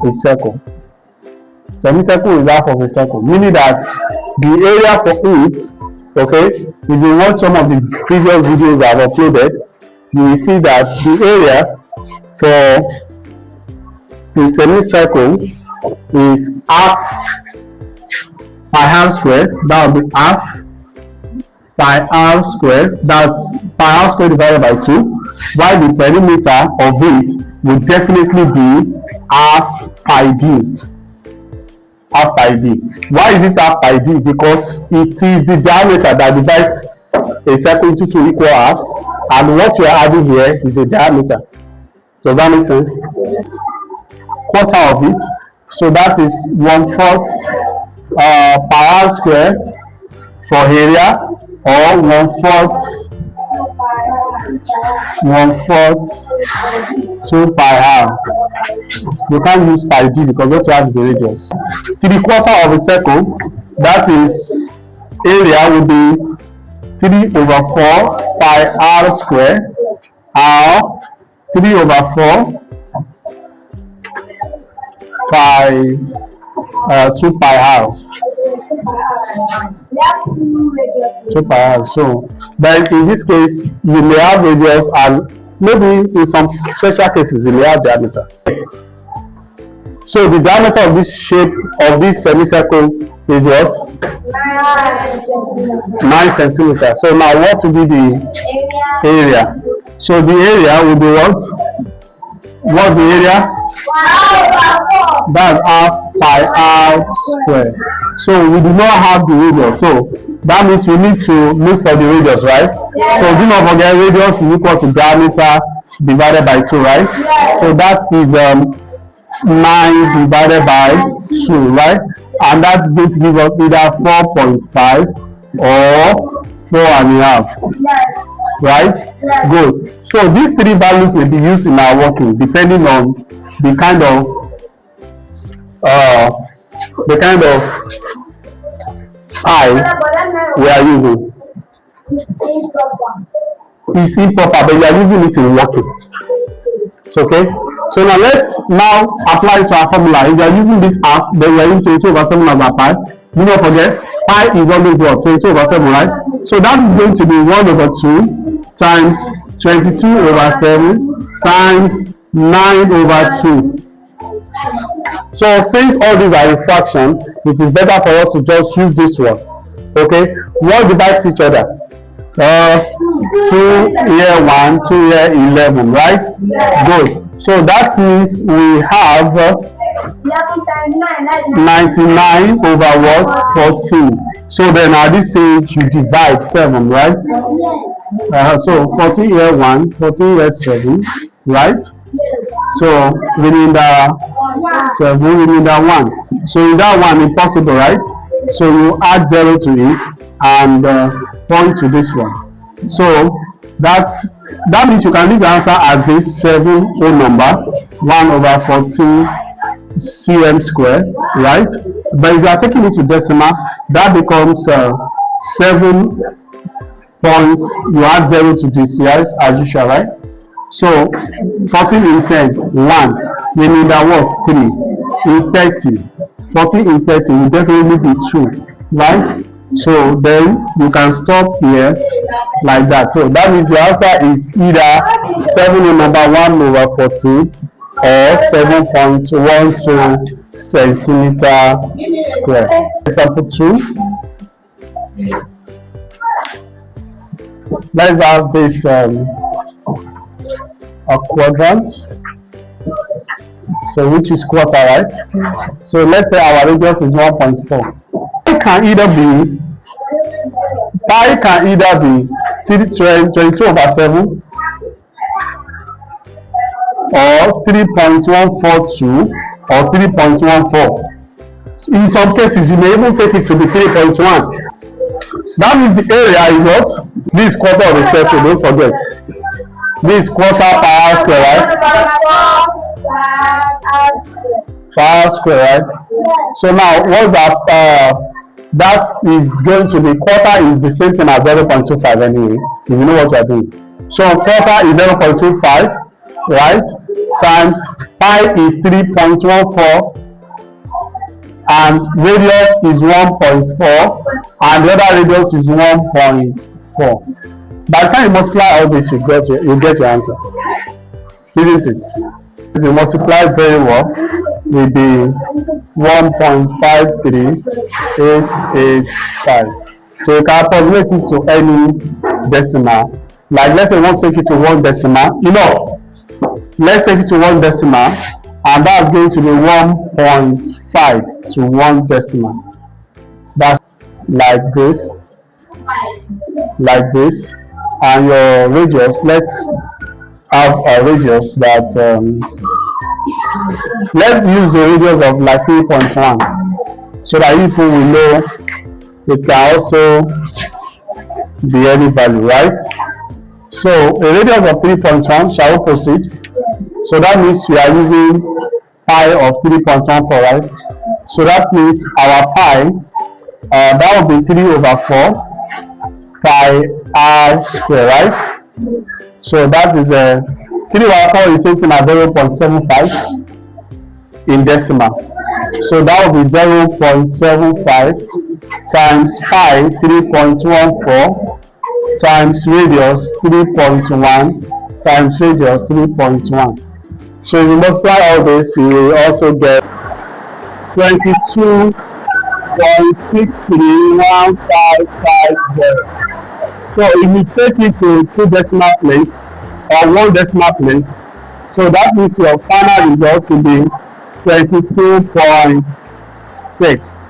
a circle. Semicircle is half of a circle, meaning that the area for it, okay, if you watch some of the previous videos I've uploaded, you will see that the area for a semicircle is half pi r squared. That will be half pi r squared. That's pi r squared divided by 2, while the perimeter of it will definitely be half pi d. Half pi d. Why is it half pi d? Because it is the diameter that divides a circle into 2 equal halves, and what you are adding here is the diameter. Does that make sense? Quarter of it, so that is 1/4 pi r squared for area, or 1/4 2 pi r. You can't use pi d because what you have is the radius. 3/4 of a circle, that is area, will be 3/4 pi r squared, or 3/4 pi 2 pi r. 2 pi r. So, but in this case, you may have radius, and maybe in some special cases you may have diameter. So the diameter of this shape of this semicircle is what? 9 centimeters. So now what will be the area? So the area will be what? What's the area? That's half pi r squared. So we do not have the radius. So that means we need to look for the radius, right? So do not forget, radius is equal to diameter divided by 2, right? So that is 9 divided by 2, right? And that's going to give us either 4.5 or 4.5. Right? Good. So these three values may be used in our working depending on the kind of eye we are using. It's improper, but we are using it in working. It's okay. So now let's apply it to our formula. If you are using this half, then we are using 22/7 over pi. Do not forget, pi is always what? 22/7, right? So that is going to be 1/2 times 22/7 times 9/2. So since all these are in fraction, it is better for us to just use this one. Okay, what divides each other? 2 here 1, 2 here 11, right? Good. So that means we have 99 over what? 14. So then at this stage you divide 7, right? So 14 here 1, 14 here 7, right? So we need 7, we need 1. So in that one, impossible, right? So you add 0 to it and point to this one. So that means you can leave the answer as this 7 whole number, 1/14 cm squared, right? But if you are taking it to decimal, that becomes 7 point, you add 0 to this, yes, as usual, right? So 14 in 10, 1. We need what? 3. In 30, 14 in 30 will definitely be 2, right? So then you can stop here like that. So that means the answer is either 7 in number 1/14 or 7.12 centimeter square. Example 2. Let's have this a quadrant. So which is quarter, right? So let's say our radius is 1.4. Pi can either be 22/7 or 3.142 or 3.14. In some cases, you may even take it to be 3.1. That means the area is what? This is quarter of a circle, don't forget. This is quarter pi r square, right? Pi r square, right? So now, what's that? That is going to be, quarter is the same thing as 0.25 anyway, if you know what you are doing. So quarter is 0.25, right? times pi is 3.14 and radius is 1.4 and the other radius is 1.4. By the time you multiply all this, you get your answer, isn't it? If you multiply very well, will be 1.53885. So you can approximate it to any decimal. Like let's say we want to take it to one decimal. Let's take it to one decimal, and that's going to be 1.5 to one decimal. That's like this, and your radius. Let's have a radius that let's use the radius of like 3.1, so that people will know it can also be any value, right? So a radius of 3.1, shall we proceed? So that means we are using pi of 3.14, right? So that means our pi, that will be 3/4 pi r square, right? So that is 3/4 is same thing as 0.75 in decimal. So that will be 0.75 times pi 3.14 times radius 3.1 times radius 3.1. So if you multiply all this, you will also get 22.631550. So if you take it to two decimal place or one decimal place, so that means your final result will be 22.6.